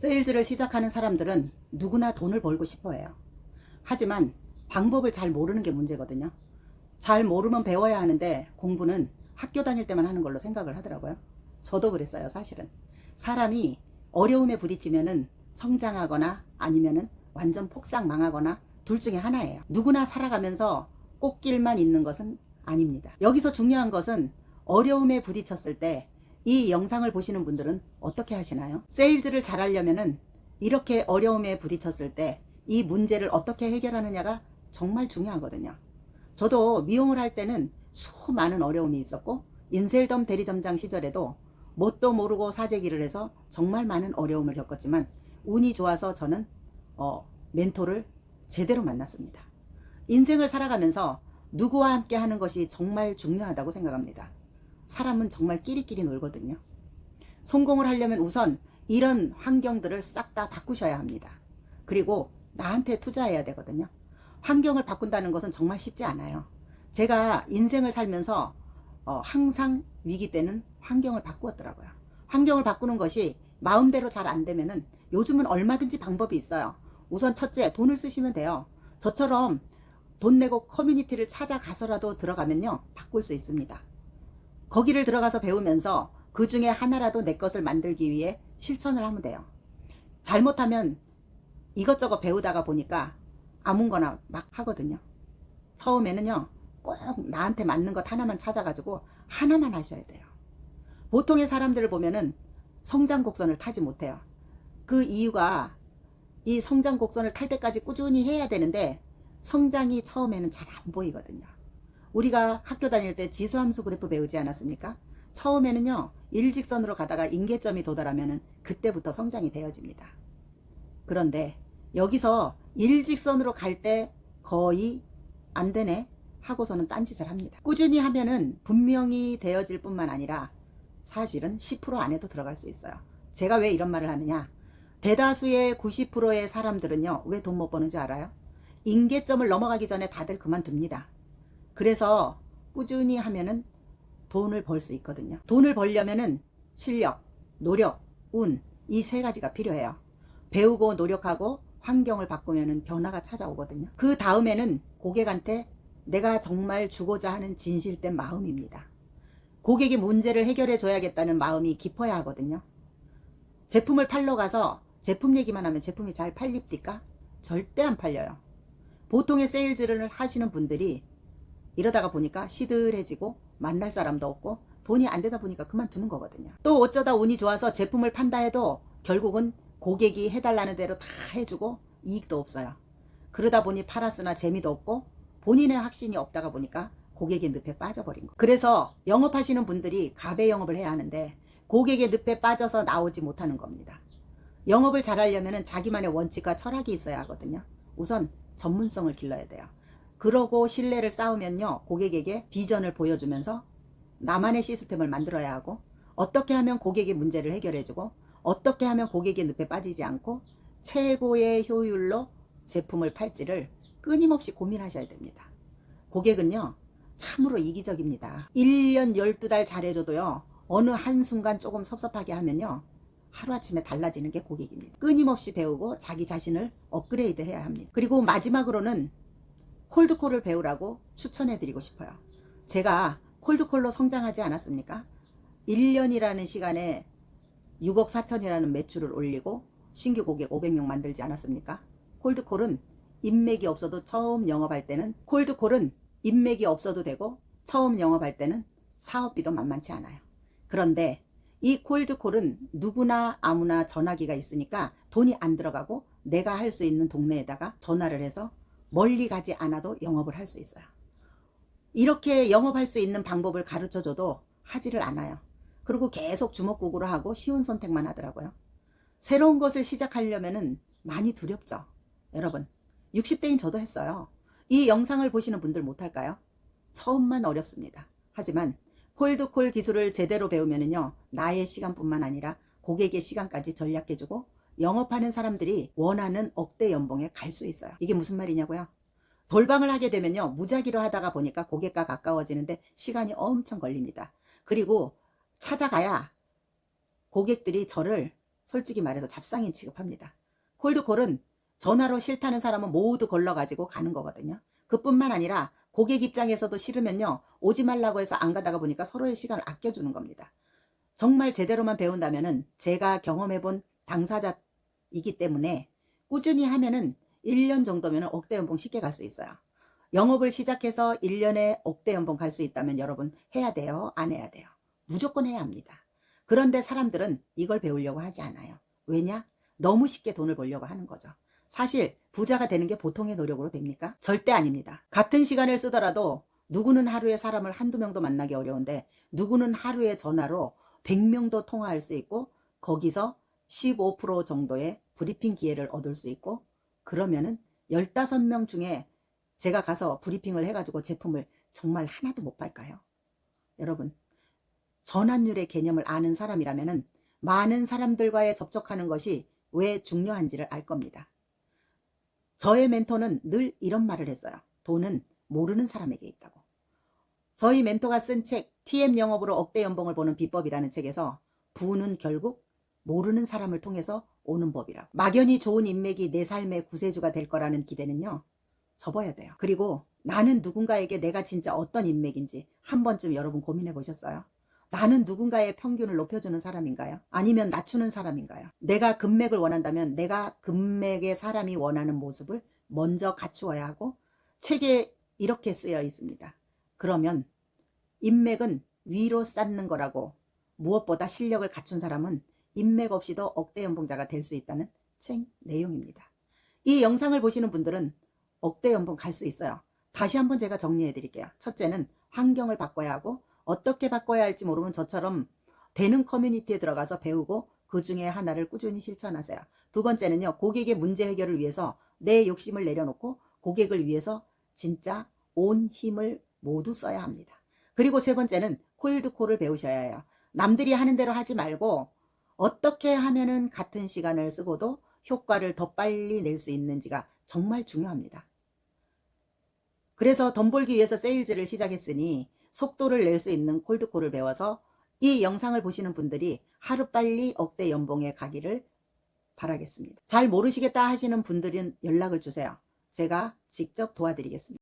세일즈를 시작하는 사람들은 누구나 돈을 벌고 싶어 해요. 하지만 방법을 잘 모르는 게 문제거든요. 잘 모르면 배워야 하는데 공부는 학교 다닐 때만 하는 걸로 생각을 하더라고요. 저도 그랬어요, 사실은. 사람이 어려움에 부딪히면은 성장하거나 아니면은 완전 폭삭 망하거나 둘 중에 하나예요. 누구나 살아가면서 꽃길만 있는 것은 아닙니다. 여기서 중요한 것은 어려움에 부딪혔을 때 이 영상을 보시는 분들은 어떻게 하시나요? 세일즈를 잘하려면은 이렇게 어려움에 부딪혔을 때 이 문제를 어떻게 해결하느냐가 정말 중요하거든요. 저도 미용을 할 때는 수많은 어려움이 있었고 인셀덤 대리점장 시절에도 뭣도 모르고 사재기를 해서 정말 많은 어려움을 겪었지만 운이 좋아서 저는 멘토를 제대로 만났습니다. 인생을 살아가면서 누구와 함께 하는 것이 정말 중요하다고 생각합니다. 사람은 정말 끼리끼리 놀거든요. 성공을 하려면 우선 이런 환경들을 싹 다 바꾸셔야 합니다. 그리고 나한테 투자해야 되거든요. 환경을 바꾼다는 것은 정말 쉽지 않아요. 제가 인생을 살면서 항상 위기 때는 환경을 바꾸었더라고요. 환경을 바꾸는 것이 마음대로 잘 안 되면은 요즘은 얼마든지 방법이 있어요. 우선 첫째, 돈을 쓰시면 돼요. 저처럼 돈 내고 커뮤니티를 찾아가서라도 들어가면요, 바꿀 수 있습니다. 거기를 들어가서 배우면서 그 중에 하나라도 내 것을 만들기 위해 실천을 하면 돼요. 잘못하면 이것저것 배우다가 보니까 아무거나 막 하거든요. 처음에는요, 꼭 나한테 맞는 것 하나만 찾아가지고 하나만 하셔야 돼요. 보통의 사람들을 보면은 성장 곡선을 타지 못해요. 그 이유가 이 성장 곡선을 탈 때까지 꾸준히 해야 되는데 성장이 처음에는 잘 안 보이거든요. 우리가 학교 다닐 때 지수함수 그래프 배우지 않았습니까? 처음에는요, 일직선으로 가다가 임계점이 도달하면은 그때부터 성장이 되어집니다. 그런데 여기서 일직선으로 갈 때 거의 안 되네 하고서는 딴짓을 합니다. 꾸준히 하면은 분명히 되어질 뿐만 아니라 사실은 10% 안에도 들어갈 수 있어요. 제가 왜 이런 말을 하느냐? 대다수의 90%의 사람들은요, 왜 돈 못 버는지 알아요? 임계점을 넘어가기 전에 다들 그만둡니다. 그래서 꾸준히 하면은 돈을 벌 수 있거든요. 돈을 벌려면은 실력, 노력, 운, 이 세 가지가 필요해요. 배우고 노력하고 환경을 바꾸면은 변화가 찾아오거든요. 그 다음에는 고객한테 내가 정말 주고자 하는 진실된 마음입니다. 고객의 문제를 해결해 줘야겠다는 마음이 깊어야 하거든요. 제품을 팔러 가서 제품 얘기만 하면 제품이 잘 팔립니까? 절대 안 팔려요. 보통의 세일즈를 하시는 분들이 이러다가 보니까 시들해지고 만날 사람도 없고 돈이 안 되다 보니까 그만두는 거거든요. 또 어쩌다 운이 좋아서 제품을 판다 해도 결국은 고객이 해달라는 대로 다 해주고 이익도 없어요. 그러다 보니 팔았으나 재미도 없고 본인의 확신이 없다가 보니까 고객의 늪에 빠져버린 거. 그래서 영업하시는 분들이 갑의 영업을 해야 하는데 고객의 늪에 빠져서 나오지 못하는 겁니다. 영업을 잘하려면 자기만의 원칙과 철학이 있어야 하거든요. 우선 전문성을 길러야 돼요. 그러고 신뢰를 쌓으면요, 고객에게 비전을 보여주면서 나만의 시스템을 만들어야 하고 어떻게 하면 고객의 문제를 해결해주고 어떻게 하면 고객의 늪에 빠지지 않고 최고의 효율로 제품을 팔지를 끊임없이 고민하셔야 됩니다. 고객은요, 참으로 이기적입니다. 1년 12달 잘해줘도요, 어느 한순간 조금 섭섭하게 하면요, 하루아침에 달라지는 게 고객입니다. 끊임없이 배우고 자기 자신을 업그레이드 해야 합니다. 그리고 마지막으로는 콜드콜을 배우라고 추천해드리고 싶어요. 제가 콜드콜로 성장하지 않았습니까? 1년이라는 시간에 6억 4천이라는 매출을 올리고 신규 고객 500명 만들지 않았습니까? 콜드콜은 인맥이 없어도 처음 영업할 때는 콜드콜은 인맥이 없어도 되고 처음 영업할 때는 사업비도 만만치 않아요. 그런데 이 콜드콜은 누구나 아무나 전화기가 있으니까 돈이 안 들어가고 내가 할 수 있는 동네에다가 전화를 해서 멀리 가지 않아도 영업을 할 수 있어요. 이렇게 영업할 수 있는 방법을 가르쳐줘도 하지를 않아요. 그리고 계속 주먹구구로 하고 쉬운 선택만 하더라고요. 새로운 것을 시작하려면 많이 두렵죠. 여러분, 60대인 저도 했어요. 이 영상을 보시는 분들 못할까요? 처음만 어렵습니다. 하지만 콜드콜 기술을 제대로 배우면요, 나의 시간뿐만 아니라 고객의 시간까지 전략해주고 영업하는 사람들이 원하는 억대 연봉에 갈 수 있어요. 이게 무슨 말이냐고요? 돌방을 하게 되면요, 무작위로 하다가 보니까 고객과 가까워지는데 시간이 엄청 걸립니다. 그리고 찾아가야 고객들이 저를 솔직히 말해서 잡상인 취급합니다. 콜드콜은 전화로 싫다는 사람은 모두 걸러가지고 가는 거거든요. 그뿐만 아니라 고객 입장에서도 싫으면요, 오지 말라고 해서 안 가다가 보니까 서로의 시간을 아껴주는 겁니다. 정말 제대로만 배운다면은 제가 경험해본 당사자이기 때문에 꾸준히 하면은 1년 정도면 억대 연봉 쉽게 갈 수 있어요. 영업을 시작해서 1년에 억대 연봉 갈 수 있다면 여러분 해야 돼요? 안 해야 돼요? 무조건 해야 합니다. 그런데 사람들은 이걸 배우려고 하지 않아요. 왜냐? 너무 쉽게 돈을 벌려고 하는 거죠. 사실 부자가 되는 게 보통의 노력으로 됩니까? 절대 아닙니다. 같은 시간을 쓰더라도 누구는 하루에 사람을 한두 명도 만나기 어려운데 누구는 하루에 전화로 100명도 통화할 수 있고 거기서 15% 정도의 브리핑 기회를 얻을 수 있고 그러면은 15명 중에 제가 가서 브리핑을 해가지고 제품을 정말 하나도 못 팔까요? 여러분, 전환율의 개념을 아는 사람이라면은 많은 사람들과의 접촉하는 것이 왜 중요한지를 알 겁니다. 저의 멘토는 늘 이런 말을 했어요. 돈은 모르는 사람에게 있다고. 저희 멘토가 쓴 책 TM 영업으로 억대 연봉을 버는 비법이라는 책에서 부는 결국 모르는 사람을 통해서 오는 법이라고. 막연히 좋은 인맥이 내 삶의 구세주가 될 거라는 기대는요, 접어야 돼요. 그리고 나는 누군가에게 내가 진짜 어떤 인맥인지 한 번쯤 여러분 고민해 보셨어요? 나는 누군가의 평균을 높여주는 사람인가요? 아니면 낮추는 사람인가요? 내가 금맥을 원한다면 내가 금맥의 사람이 원하는 모습을 먼저 갖추어야 하고 책에 이렇게 쓰여 있습니다. 그러면 인맥은 위로 쌓는 거라고, 무엇보다 실력을 갖춘 사람은 인맥 없이도 억대 연봉자가 될 수 있다는 책 내용입니다. 이 영상을 보시는 분들은 억대 연봉 갈 수 있어요. 다시 한번 제가 정리해 드릴게요. 첫째는 환경을 바꿔야 하고, 어떻게 바꿔야 할지 모르면 저처럼 되는 커뮤니티에 들어가서 배우고 그 중에 하나를 꾸준히 실천하세요. 두 번째는요, 고객의 문제 해결을 위해서 내 욕심을 내려놓고 고객을 위해서 진짜 온 힘을 모두 써야 합니다. 그리고 세 번째는 콜드콜을 배우셔야 해요. 남들이 하는 대로 하지 말고 어떻게 하면은 같은 시간을 쓰고도 효과를 더 빨리 낼 수 있는지가 정말 중요합니다. 그래서 돈 벌기 위해서 세일즈를 시작했으니 속도를 낼 수 있는 콜드콜을 배워서 이 영상을 보시는 분들이 하루빨리 억대 연봉에 가기를 바라겠습니다. 잘 모르시겠다 하시는 분들은 연락을 주세요. 제가 직접 도와드리겠습니다.